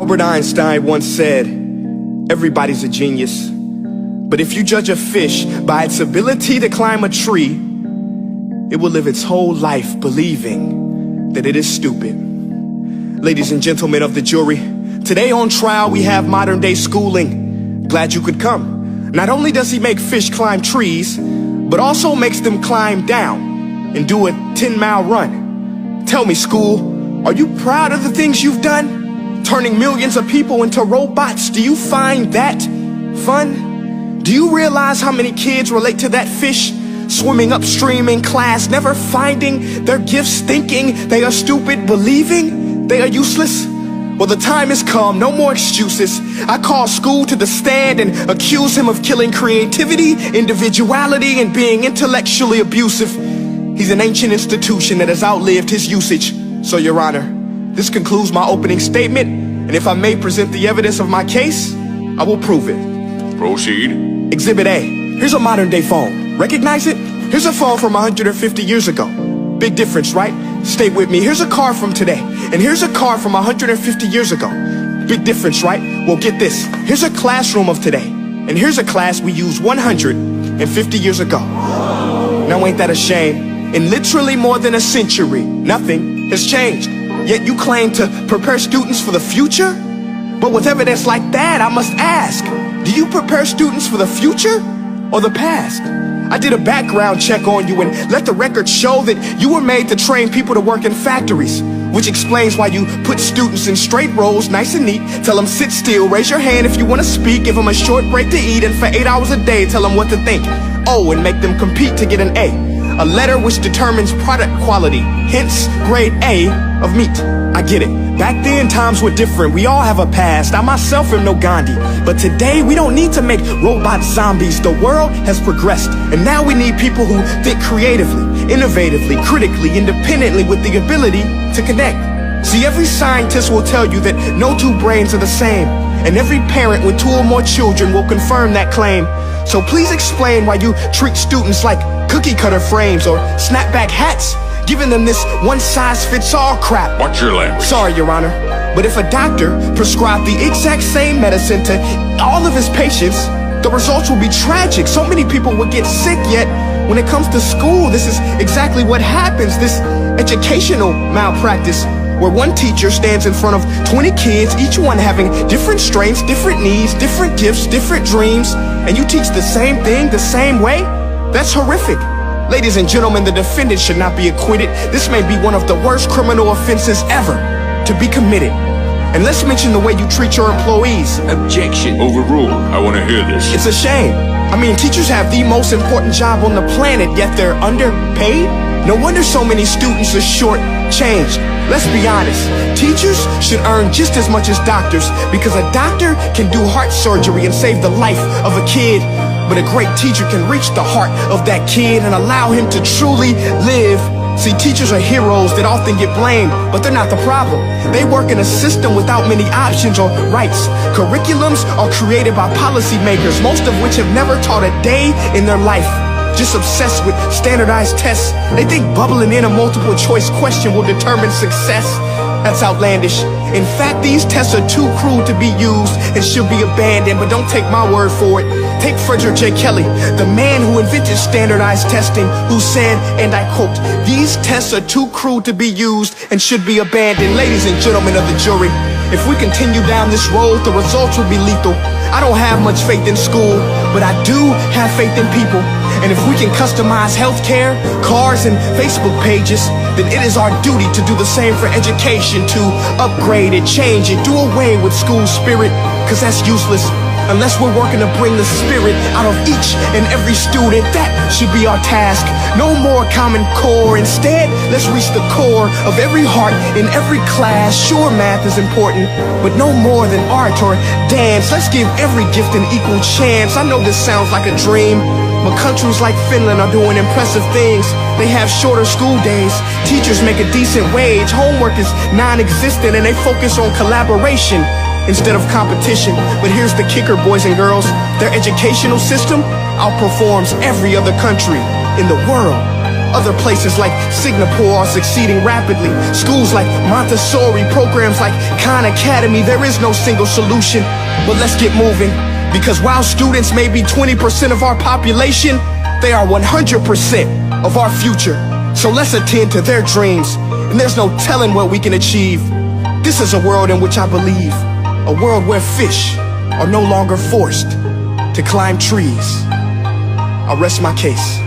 Albert Einstein once said, everybody's a genius. But if you judge a fish by its ability to climb a tree, it will live its whole life believing that it is stupid. Ladies and gentlemen of the jury, today on trial we have modern day schooling. Glad you could come. Not only does he make fish climb trees, but also makes them climb down and do a 10-mile run. Tell me, school, are you proud of the things you've done? Turning millions of people into robots, do you find that fun? Do you realize how many kids relate to that fish? Swimming upstream in class, never finding their gifts, thinking they are stupid, believing they are useless? Well, the time has come, no more excuses. I call school to the stand and accuse him of killing creativity, individuality, and being intellectually abusive. He's an ancient institution that has outlived his usage. So, Your Honor, this concludes my opening statement, and if I may present the evidence of my case, I will prove it. Proceed. Exhibit A. Here's a modern day phone. Recognize it? Here's a phone from 150 years ago. Big difference, right? Stay with me. Here's a car from today, and here's a car from 150 years ago. Big difference, right? Well, get this. Here's a classroom of today, and here's a class we used 150 years ago. Now ain't that a shame? In literally more than a century, nothing has changed. Yet you claim to prepare students for the future? But with evidence like that, I must ask, do you prepare students for the future or the past? I did a background check on you and let the record show that you were made to train people to work in factories, which explains why you put students in straight rows, nice and neat, tell them sit still, raise your hand if you want to speak, give them a short break to eat, and for 8 hours a day tell them what to think. Oh, and make them compete to get an A letter which determines product quality, hence grade A of meat. I get it. Back then, times were different. We all have a past. I myself am no Gandhi. But today, we don't need to make robot zombies. The world has progressed. And now we need people who think creatively, innovatively, critically, independently, with the ability to connect. See, every scientist will tell you that no two brains are the same. And every parent with 2 or more children will confirm that claim. So please explain why you treat students like cookie cutter frames or snapback hats, giving them this one-size-fits-all crap. Watch your language. Sorry, Your Honor, but if a doctor prescribed the exact same medicine to all of his patients, the results will be tragic. So many people will get sick, yet when it comes to school, this is exactly what happens. This educational malpractice, where one teacher stands in front of 20 kids, each one having different strengths, different needs, different gifts, different dreams, and you teach the same thing the same way? That's horrific. Ladies and gentlemen, the defendant should not be acquitted. This may be one of the worst criminal offenses ever to be committed. And let's mention the way you treat your employees. Objection. Overruled. I want to hear this. It's a shame. I mean, teachers have the most important job on the planet, yet they're underpaid? No wonder so many students are short-changed. Let's be honest, teachers should earn just as much as doctors, because a doctor can do heart surgery and save the life of a kid, but a great teacher can reach the heart of that kid and allow him to truly live. See, teachers are heroes that often get blamed, but they're not the problem. They work in a system without many options or rights. Curriculums are created by policymakers, most of which have never taught a day in their life. Just obsessed with standardized tests. They think bubbling in a multiple choice question will determine success. That's outlandish. In fact, these tests are too cruel to be used and should be abandoned, but don't take my word for it. Take Frederick J. Kelly, the man who invented standardized testing, who said, and I quote, "These tests are too cruel to be used and should be abandoned." Ladies and gentlemen of the jury, if we continue down this road, the results will be lethal. I don't have much faith in school, but I do have faith in people. And if we can customize healthcare, cars, and Facebook pages, then it is our duty to do the same for education, to upgrade it, change it, do away with school spirit, because that's useless. Unless we're working to bring the spirit out of each and every student, that should be our task. No more Common Core. Instead, let's reach the core of every heart in every class. Sure, math is important, but no more than art or dance. Let's give every gift an equal chance. I know this sounds like a dream, but countries like Finland are doing impressive things. They have shorter school days. Teachers make a decent wage. Homework is non-existent, and they focus on collaboration instead of competition. But here's the kicker, boys and girls. Their educational system outperforms every other country in the world. Other places like Singapore are succeeding rapidly. Schools like Montessori, programs like Khan Academy. There is no single solution, but let's get moving. Because while students may be 20% of our population, they are 100% of our future. So let's attend to their dreams, and there's no telling what we can achieve. This is a world in which I believe, a world where fish are no longer forced to climb trees. I'll rest my case.